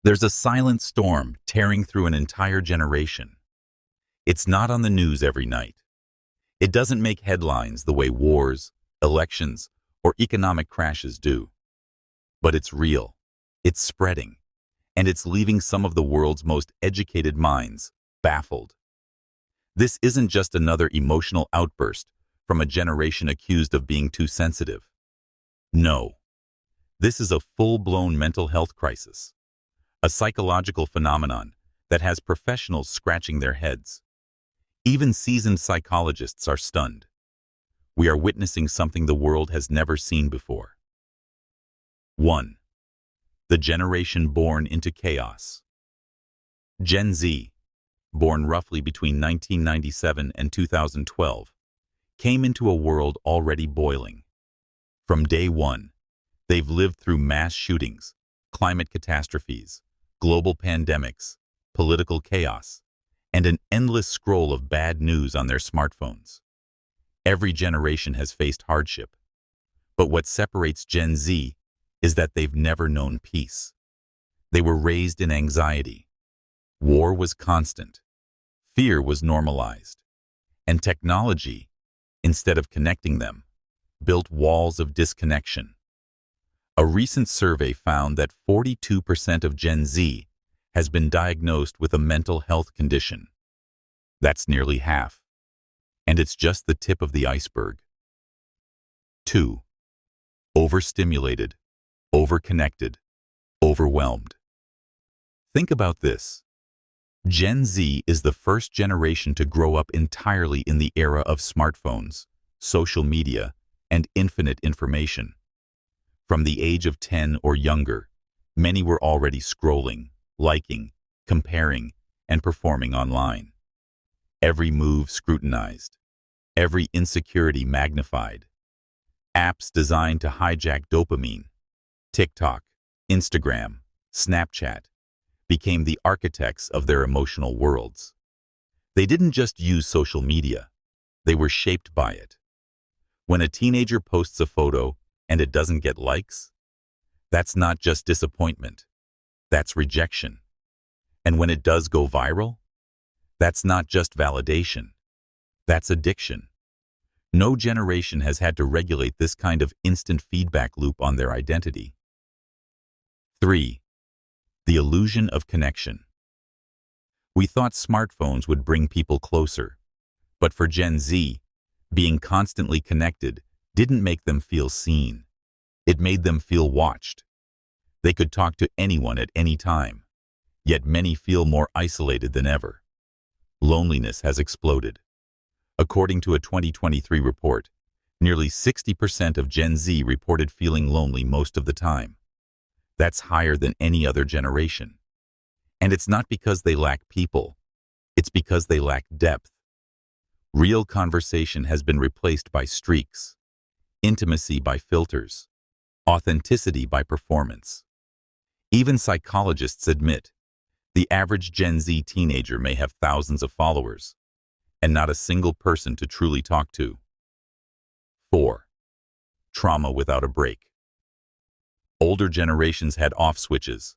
There's a silent storm tearing through an entire generation. It's not on the news every night. It doesn't make headlines the way wars, elections, or economic crashes do. But it's real, it's spreading, and it's leaving some of the world's most educated minds baffled. This isn't just another emotional outburst from a generation accused of being too sensitive. No, this is a full-blown mental health crisis, a psychological phenomenon that has professionals scratching their heads. Even seasoned psychologists are stunned. We are witnessing something the world has never seen before. 1. The generation born into chaos. Gen Z, born roughly between 1997 and 2012, came into a world already boiling. From day one, they've lived through mass shootings, climate catastrophes, global pandemics, political chaos, and an endless scroll of bad news on their smartphones. Every generation has faced hardship, but what separates Gen Z is that they've never known peace. They were raised in anxiety. War was constant. Fear was normalized. And technology, instead of connecting them, built walls of disconnection. A recent survey found that 42% of Gen Z has been diagnosed with a mental health condition. That's nearly half. And it's just the tip of the iceberg. 2. Overstimulated, overconnected, overwhelmed. Think about this. Gen Z is the first generation to grow up entirely in the era of smartphones, social media, and infinite information. From the age of 10 or younger, many were already scrolling, liking, comparing, and performing online. Every move scrutinized, every insecurity magnified. Apps designed to hijack dopamine, TikTok, Instagram, Snapchat, became the architects of their emotional worlds. They didn't just use social media, they were shaped by it. When a teenager posts a photo and it doesn't get likes, that's not just disappointment, that's rejection. And when it does go viral, that's not just validation, that's addiction. No generation has had to regulate this kind of instant feedback loop on their identity. 3. The illusion of connection. We thought smartphones would bring people closer, but for Gen Z, being constantly connected didn't make them feel seen. It made them feel watched. They could talk to anyone at any time, yet many feel more isolated than ever. Loneliness has exploded. According to a 2023 report, nearly 60% of Gen Z reported feeling lonely most of the time. That's higher than any other generation. And it's not because they lack people, it's because they lack depth. Real conversation has been replaced by streaks, intimacy by filters, authenticity by performance. Even psychologists admit the average Gen Z teenager may have thousands of followers, and not a single person to truly talk to. 4. Trauma without a break. Older generations had off switches.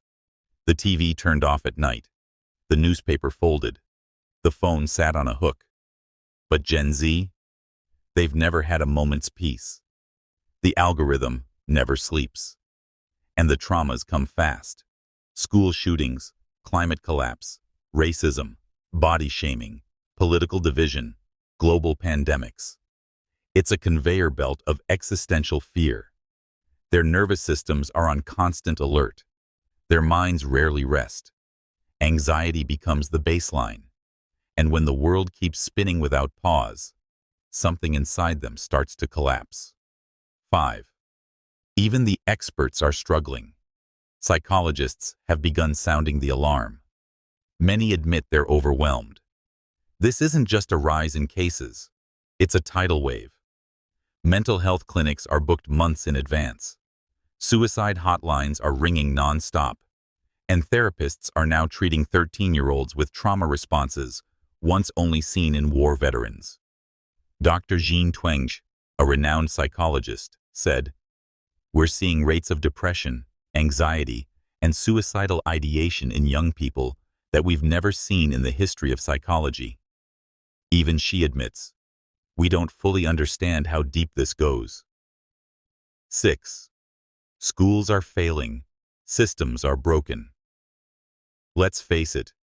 The TV turned off at night. The newspaper folded. The phone sat on a hook. But Gen Z? They've never had a moment's peace. The algorithm never sleeps. And the traumas come fast. School shootings, climate collapse, racism, body shaming, political division, global pandemics. It's a conveyor belt of existential fear. Their nervous systems are on constant alert. Their minds rarely rest. Anxiety becomes the baseline. And when the world keeps spinning without pause, something inside them starts to collapse. 5. Even the experts are struggling. Psychologists have begun sounding the alarm. Many admit they're overwhelmed. This isn't just a rise in cases, it's a tidal wave. Mental health clinics are booked months in advance. Suicide hotlines are ringing non-stop. And therapists are now treating 13-year-olds with trauma responses once only seen in war veterans. Dr. Jean Twenge, a renowned psychologist, said, "We're seeing rates of depression, anxiety, and suicidal ideation in young people that we've never seen in the history of psychology. Even she admits, we don't fully understand how deep this goes. 6. Schools are failing. Systems are broken. Let's face it,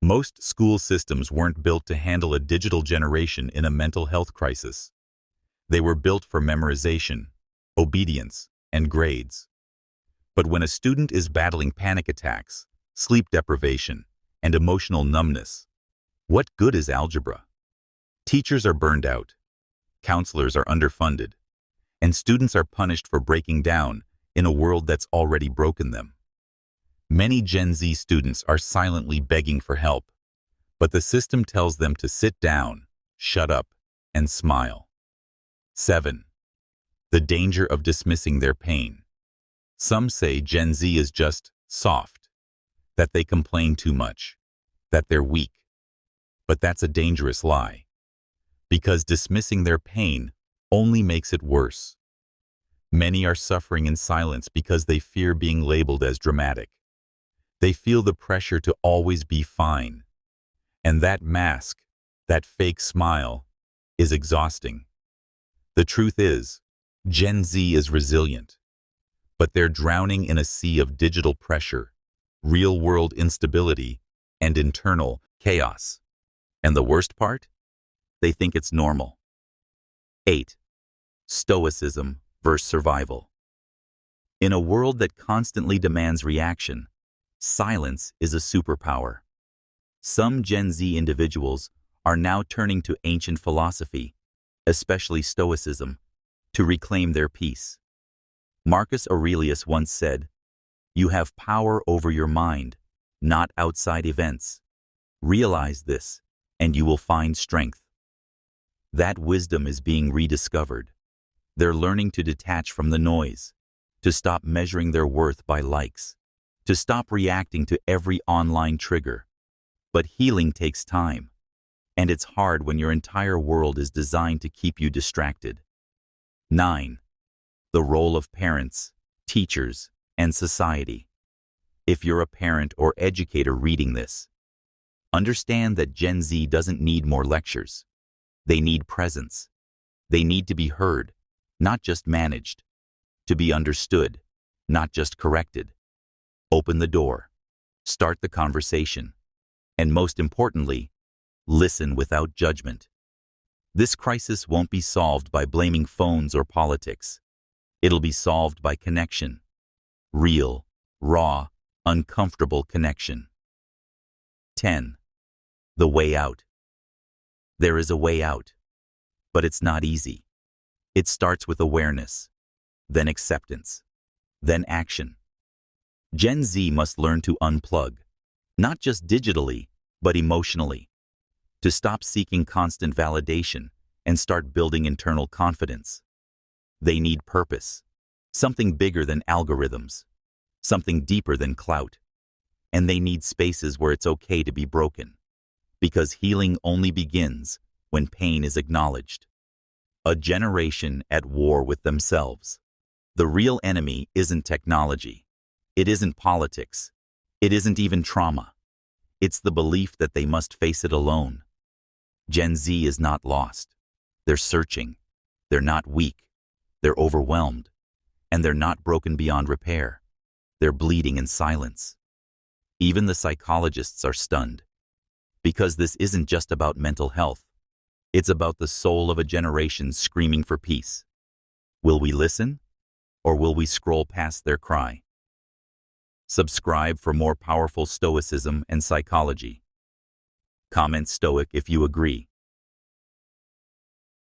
most school systems weren't built to handle a digital generation in a mental health crisis. They were built for memorization, obedience, and grades. But when a student is battling panic attacks, sleep deprivation, and emotional numbness, what good is algebra? Teachers are burned out, counselors are underfunded, and students are punished for breaking down in a world that's already broken them. Many Gen Z students are silently begging for help, but the system tells them to sit down, shut up, and smile. 7. The danger of dismissing their pain. Some say Gen Z is just soft, that they complain too much, that they're weak. But that's a dangerous lie, because dismissing their pain only makes it worse. Many are suffering in silence because they fear being labeled as dramatic. They feel the pressure to always be fine. And that mask, that fake smile, is exhausting. The truth is, Gen Z is resilient, but they're drowning in a sea of digital pressure, real-world instability, and internal chaos. And the worst part? They think it's normal. 8. Stoicism versus survival. In a world that constantly demands reaction, silence is a superpower. Some Gen Z individuals are now turning to ancient philosophy, especially Stoicism, to reclaim their peace. Marcus Aurelius once said, "You have power over your mind, not outside events. Realize this, and you will find strength." That wisdom is being rediscovered. They're learning to detach from the noise, to stop measuring their worth by likes, to stop reacting to every online trigger. But healing takes time, and it's hard when your entire world is designed to keep you distracted. 9. The role of parents, teachers, and society. If you're a parent or educator reading this, understand that Gen Z doesn't need more lectures. They need presence. They need to be heard, not just managed. To be understood, not just corrected. Open the door. Start the conversation. And most importantly, listen without judgment. This crisis won't be solved by blaming phones or politics. It'll be solved by connection. Real, raw, uncomfortable connection. 10. The way out. There is a way out, but it's not easy. It starts with awareness, then acceptance, then action. Gen Z must learn to unplug, not just digitally, but emotionally, to stop seeking constant validation and start building internal confidence. They need purpose, something bigger than algorithms, something deeper than clout. And they need spaces where it's okay to be broken, because healing only begins when pain is acknowledged. A generation at war with themselves. The real enemy isn't technology. It isn't politics. It isn't even trauma. It's the belief that they must face it alone. Gen Z is not lost. They're searching. They're not weak. They're overwhelmed. And they're not broken beyond repair. They're bleeding in silence. Even the psychologists are stunned. Because this isn't just about mental health. It's about the soul of a generation screaming for peace. Will we listen? Or will we scroll past their cry? Subscribe for more powerful Stoicism and psychology. Comment Stoic if you agree.